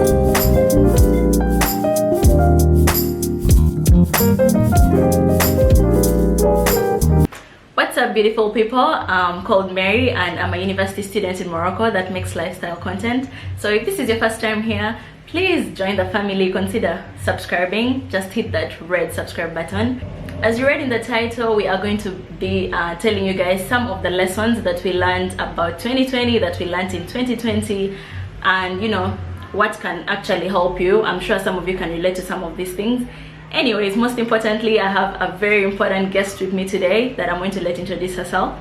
What's up, beautiful people? I'm called Mary and I'm a university student in Morocco that makes lifestyle content. So if this is your first time here, please join the family. Consider subscribing. Just hit that red subscribe button. As you read in the title, we are going to be telling you guys some of the lessons that we learned about 2020, that we learned in 2020, and you know what can actually help you. I'm sure some of you can relate to some of these things. Anyways, most importantly, I have a very important guest with me today that I'm going to let introduce herself.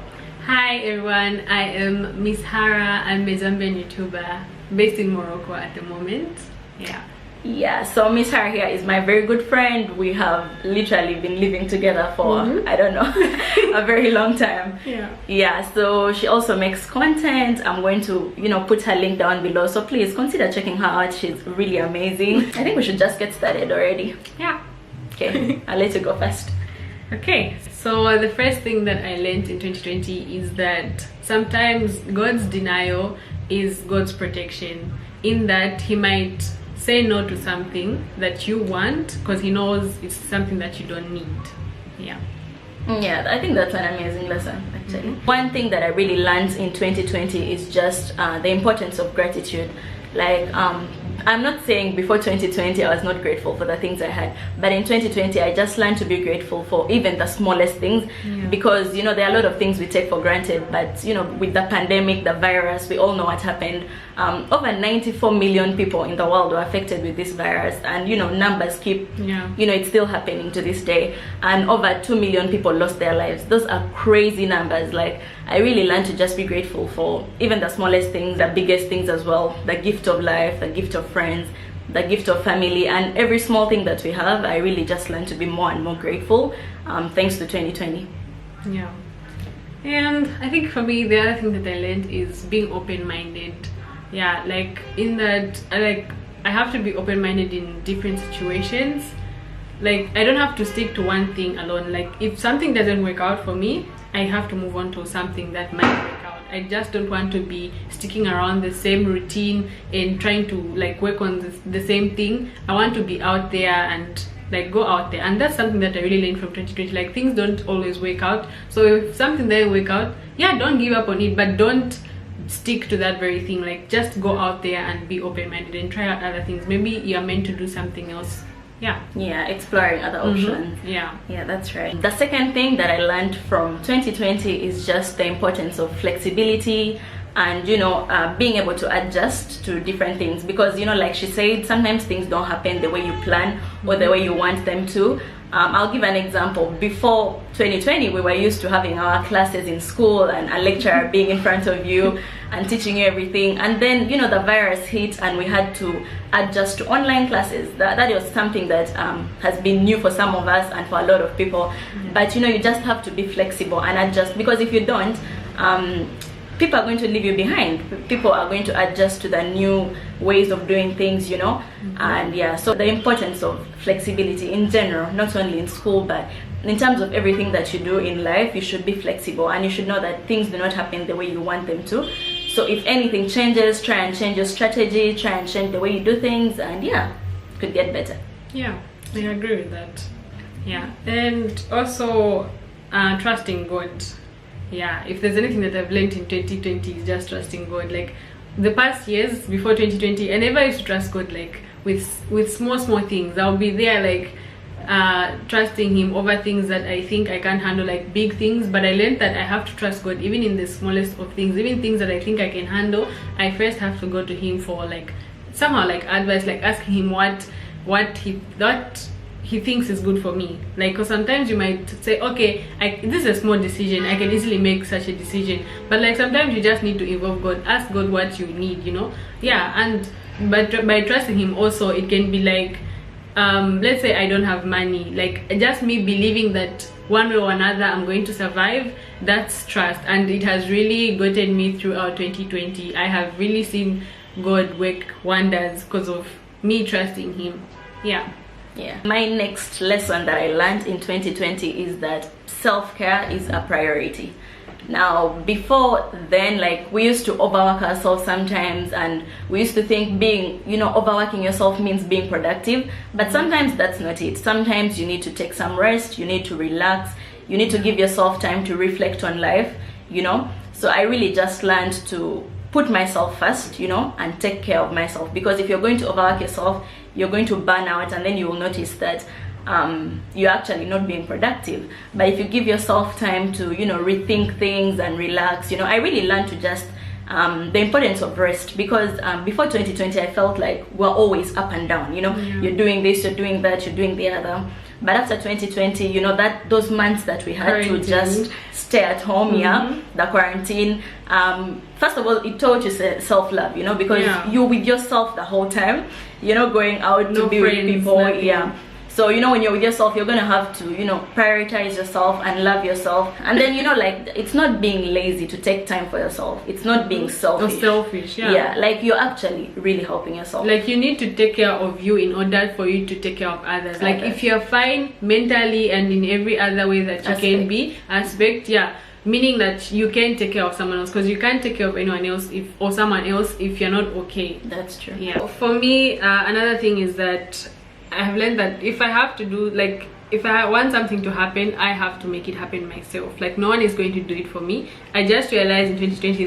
Hi everyone, I am Miss Hara. I'm a Zambian YouTuber based in Morocco at the moment. Yeah, so Miss Hara here is my very good friend. We have literally been living together for I don't know a very long time. Yeah, so she also makes content. I'm going to, you know, put her link down below, so please consider checking her out. She's really amazing. I think we should just get started already. Yeah. Okay, I'll let you go first. Okay, so the first thing that I learned in 2020 is that sometimes God's denial is God's protection, in that he might say no to something that you want because he knows it's something that you don't need. Yeah, I think that's an amazing lesson actually. One thing that I really learned in 2020 is just the importance of gratitude. Like I'm not saying before 2020 I was not grateful for the things I had, but in 2020 I just learned to be grateful for even the smallest things, because you know there are a lot of things we take for granted, but you know with the pandemic, the virus, we all know what happened. Over 94 million people in the world were affected with this virus, and you know numbers keep you know it's still happening to this day, and over 2 million people lost their lives. Those are crazy numbers. Like I really learned to just be grateful for even the smallest things, the biggest things as well, the gift of life, the gift of friends, the gift of family, and every small thing that we have. I really just learned to be more and more grateful thanks to 2020. Yeah, and I think for me the other thing that I learned is being open-minded. Yeah, like in that I have to be open-minded in different situations. Like I don't have to stick to one thing alone. Like if something doesn't work out for me, I have to move on to something that might work out. I just don't want to be sticking around the same routine and trying to like work on the same thing. I want to be out there and like go out there, and that's something that I really learned from 2020. Like things don't always work out, so if something doesn't work out, yeah, don't give up on it, but don't stick to that very thing. Like just go out there and be open-minded and try out other things. Maybe you're meant to do something else. Yeah, exploring other options. Yeah, that's right. The second thing that I learned from 2020 is just the importance of flexibility and you know being able to adjust to different things, because you know like she said, sometimes things don't happen the way you plan or the way you want them to. I'll give an example. Before 2020, we were used to having our classes in school and a lecturer being in front of you and teaching you everything, and then you know the virus hit and we had to adjust to online classes. That was something that has been new for some of us and for a lot of people. But you know you just have to be flexible and adjust, because if you don't, people are going to leave you behind. People are going to adjust to the new ways of doing things, you know. And yeah, so the importance of flexibility in general, not only in school but in terms of everything that you do in life, you should be flexible and you should know that things do not happen the way you want them to. So if anything changes, try and change your strategy, try and change the way you do things, and yeah, it could get better. Yeah, I agree with that. Yeah, and also trusting God. Yeah, if there's anything that I've learned in 2020 is just trusting God. Like the past years before 2020, I never used to trust God like with small things. I'll be there like trusting him over things that I think I can't handle, like big things. But I learned that I have to trust God even in the smallest of things, even things that I think I can handle. I first have to go to him for like somehow like advice, like asking him what he thinks is good for me. Like, because sometimes you might say, okay, this is a small decision, I can easily make such a decision, but like sometimes you just need to involve God, ask God what you need, you know. Yeah, and but by trusting him also, it can be like let's say I don't have money, like just me believing that one way or another I'm going to survive. That's trust, and it has really gotten me throughout 2020. I have really seen God work wonders because of me trusting him. Yeah. My next lesson that I learned in 2020 is that self-care is a priority. Now before then, like, we used to overwork ourselves sometimes, and we used to think being, you know, overworking yourself means being productive, but sometimes that's not it. Sometimes you need to take some rest, you need to relax, you need to give yourself time to reflect on life, you know. So I really just learned to put myself first, you know, and take care of myself, because if you're going to overwork yourself, you're going to burn out, and then you will notice that you're actually not being productive. But if you give yourself time to, you know, rethink things and relax, you know, I really learned to just the importance of rest, because before 2020 I felt like we're always up and down, you know. You're doing this, you're doing that, you're doing the other. But after 2020, you know, that those months that we had to just stay at home, the quarantine, first of all, it taught you self-love, you know, because you're with yourself the whole time, you know, going out to be with people, nothing. So, you know, when you're with yourself, you're gonna have to, you know, prioritize yourself and love yourself. And then, you know, like, it's not being lazy to take time for yourself. It's not being selfish. Or selfish, yeah, like, you're actually really helping yourself. Like, you need to take care of you in order for you to take care of others. Like, if you're fine mentally and in every other way that you can be, meaning that you can take care of someone else, because you can't take care of anyone else or someone else if you're not okay. That's true. Yeah. For me, another thing is that I have learned that if I have to do, like, if I want something to happen, I have to make it happen myself. Like, no one is going to do it for me. I just realized in 2020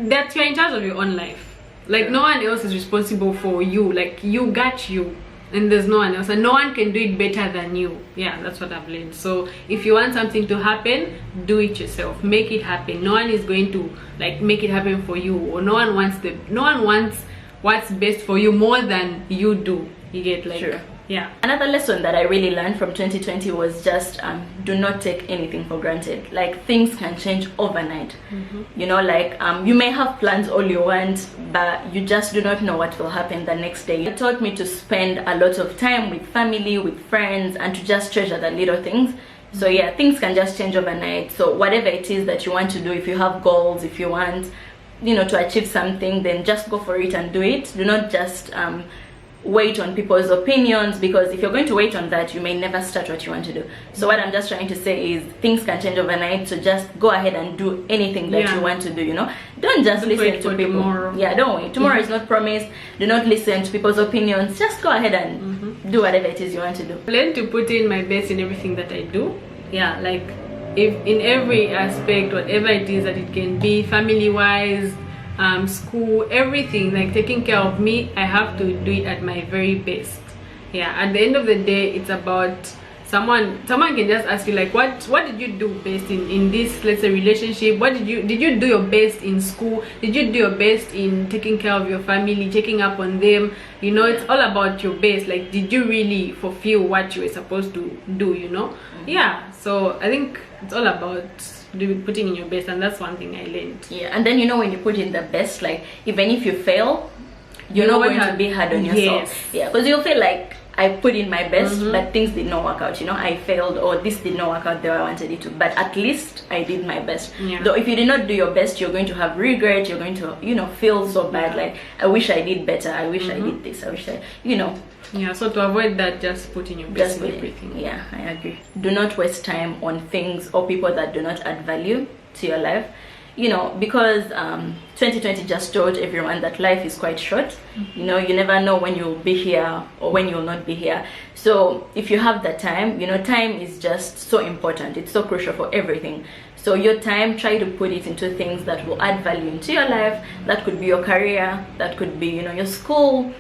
that you're in charge of your own life. Like, no one else is responsible for you. Like, you got you, and there's no one else, and no one can do it better than you. Yeah, that's what I've learned. So if you want something to happen, do it yourself. Make it happen. No one is going to, like, make it happen for you, or no one wants what's best for you more than you do. You get, like, yeah. Another lesson that I really learned from 2020 was just do not take anything for granted. Like, things can change overnight. You know, like, you may have plans all you want, but you just do not know what will happen the next day. It taught me to spend a lot of time with family, with friends, and to just treasure the little things. So yeah, things can just change overnight. So whatever it is that you want to do, if you have goals, if you want, you know, to achieve something, then just go for it and do it. Do not just wait on people's opinions, because if you're going to wait on that, you may never start what you want to do. So what I'm just trying to say is things can change overnight, so just go ahead and do anything that you want to do, you know. Don't just listen to people tomorrow. Yeah, don't wait. Tomorrow is not promised. Do not listen to people's opinions. Just go ahead and do whatever it is you want to do. Learn to put in my best in everything that I do. Yeah, like, if in every aspect, whatever it is that it can be, family wise, school, everything, like, taking care of me, I have to do it at my very best. Yeah, at the end of the day, it's about someone can just ask you, like, what did you do best in this, let's say, relationship? What did you do your best in school? Did you do your best in taking care of your family, checking up on them? You know, it's all about your best. Like, did you really fulfill what you were supposed to do, you know? Yeah, so I think it's all about putting in your best, and that's one thing I learned. Yeah, and then, you know, when you put in the best, like, even if you fail, you're not going to be hard on yourself. Yeah, because you'll feel like, I put in my best, but things did not work out, you know, I failed, or this did not work out the way I wanted it to, but at least I did my best. Though if you did not do your best, you're going to have regret, you're going to, you know, feel so bad, like, I wish I did better, I wish I did this, I wish I, you know. Yeah, so to avoid that, just put in your best in everything. Yeah, I agree. Do not waste time on things or people that do not add value to your life, you know, because 2020 just taught everyone that life is quite short. You know, you never know when you'll be here or when you'll not be here. So if you have that time, you know, time is just so important. It's so crucial for everything. So your time, try to put it into things that will add value into your life. That could be your career, that could be, you know, your school,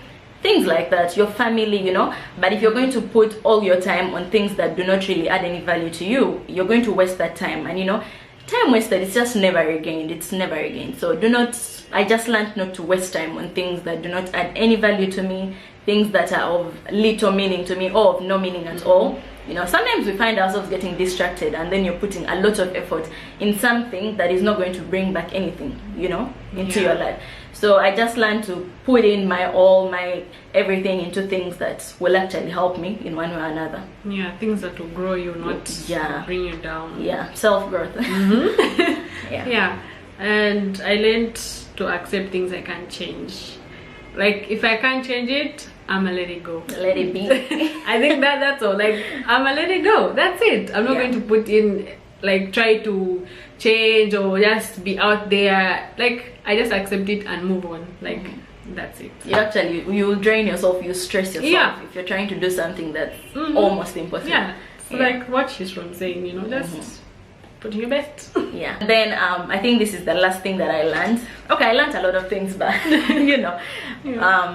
things like that, your family, you know. But if you're going to put all your time on things that do not really add any value to you, you're going to waste that time. And, you know, time wasted, it's just never regained. It's never regained. So do not, I just learned not to waste time on things that do not add any value to me, things that are of little meaning to me or of no meaning at all. You know, sometimes we find ourselves getting distracted, and then you're putting a lot of effort in something that is not going to bring back anything, you know, into your life. So I just learned to put in my all, my everything into things that will actually help me in one way or another. Yeah, things that will grow you, not bring you down. Yeah, self-growth. Yeah, and I learned to accept things I can't change. Like, if I can't change it, I'ma let it go. Let it be. I think that's all. Like, I'ma let it go. That's it. I'm not going to put in, like, try to change or just be out there. Like, I just accept it and move on. Like, that's it. You'll drain yourself, you stress yourself if you're trying to do something that's almost impossible. Yeah. So like what she's from saying, you know, just put in your best. Yeah. Then I think this is the last thing that I learned. Okay, I learned a lot of things, but you know,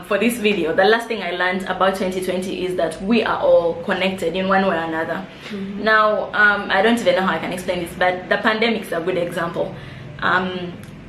for this video, the last thing I learned about 2020 is that we are all connected in one way or another. Now, I don't even know how I can explain this, but the pandemic is a good example.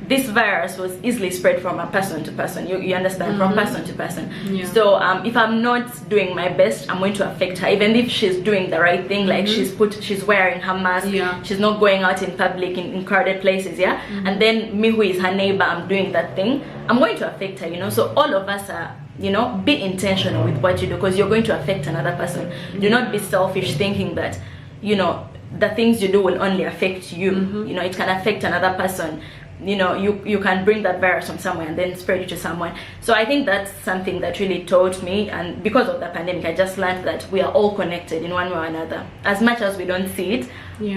This virus was easily spread from a person to person. You understand, from person to person. So if I'm not doing my best, I'm going to affect her, even if she's doing the right thing, like she's wearing her mask, she's not going out in public in crowded places, and then me, who is her neighbor, I'm doing that thing, I'm going to affect her, you know. So all of us are, you know, be intentional with what you do, because you're going to affect another person. Do not be selfish thinking that, you know, the things you do will only affect you. You know, it can affect another person. You know, you can bring that virus from somewhere and then spread it to someone. So I think that's something that really taught me, and because of the pandemic, I just learned that we are all connected in one way or another, as much as we don't see it.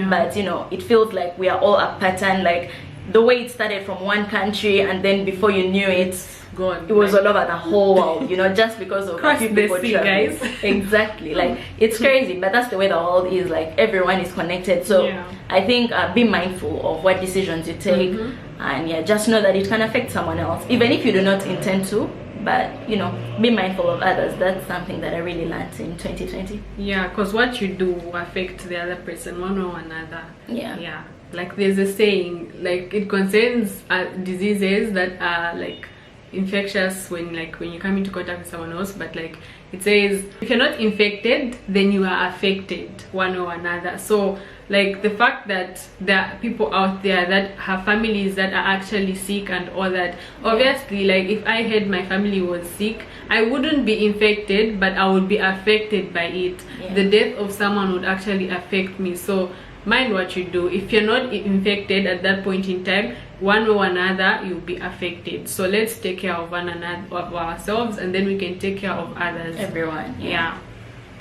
But you know, it feels like we are all a pattern, like the way it started from one country, and then before you knew it, gone. It was all over the whole world, you know, just because of a few people guys. Exactly. Like, it's crazy, but that's the way the world is. Like, everyone is connected. So I think be mindful of what decisions you take, and just know that it can affect someone else, even if you do not intend to. But you know, be mindful of others. That's something that I really learned in 2020. Yeah, because what you do will affect the other person one or another. Yeah, like there's a saying, like it concerns diseases that are like infectious when you come into contact with someone else, but like it says, if you're not infected, then you are affected one or another. So like the fact that there are people out there that have families that are actually sick and all that, obviously, like if I heard my family was sick, I wouldn't be infected, but I would be affected by it. The death of someone would actually affect me. So mind what you do. If you're not infected at that point in time, one or another, you'll be affected. So let's take care of one another, of ourselves, and then we can take care of others. Everyone. Yeah,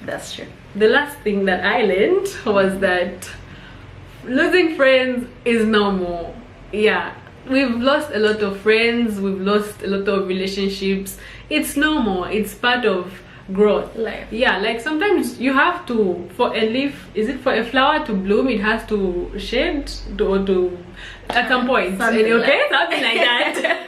that's true. The last thing that I learned was that losing friends is normal. Yeah, we've lost a lot of friends, we've lost a lot of relationships. It's normal. It's part of growth. Life. Yeah, like sometimes you have to, for a leaf, is it for a flower to bloom, it has to shed to at some point. Something like that.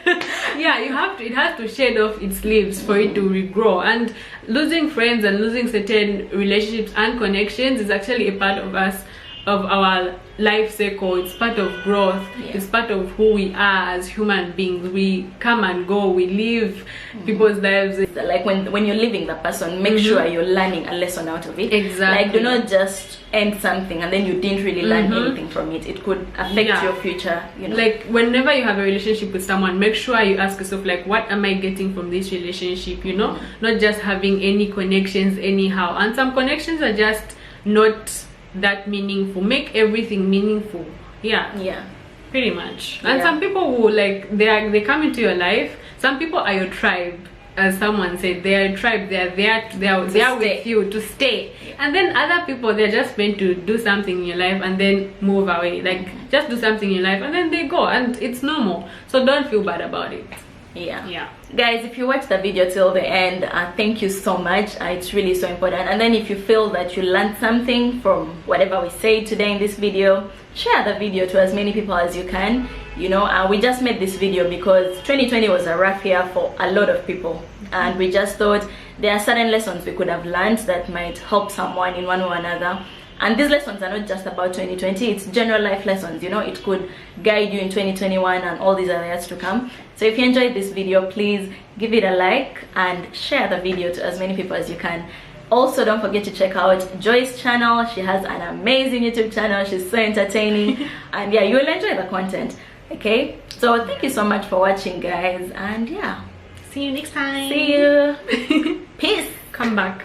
Yeah, it has to shed off its leaves for it to regrow. And losing friends and losing certain relationships and connections is actually a part of us, of our life cycle. It's part of growth. It's part of who we are as human beings. We come and go, we live people's lives. Like when you're leaving the person, make sure you're learning a lesson out of it. Exactly. Like, do not just end something and then you didn't really learn anything from it. It could affect your future, you know. Like whenever you have a relationship with someone, make sure you ask yourself, like, what am I getting from this relationship, you know? Not just having any connections anyhow. And some connections are just not that meaningful. Make everything meaningful. Yeah, pretty much. And some people who, like, they come into your life. Some people are your tribe, as someone said. They are a tribe. They are with you to stay. And then other people, they're just meant to do something in your life and then move away. Like, just do something in your life and then they go, and it's normal. So don't feel bad about it. Yeah, guys, if you watched the video till the end, thank you so much. It's really so important. And then if you feel that you learned something from whatever we said today in this video, share the video to as many people as you can. You know, we just made this video because 2020 was a rough year for a lot of people, and we just thought there are certain lessons we could have learned that might help someone in one way or another. And these lessons are not just about 2020, it's general life lessons, you know. It could guide you in 2021 and all these other years to come. So if you enjoyed this video, please give it a like and share the video to as many people as you can. Also, don't forget to check out Joy's channel. She has an amazing YouTube channel. She's so entertaining. And yeah, you will enjoy the content. Okay, so thank you so much for watching, guys. And yeah, see you next time. See you. Peace. Come back.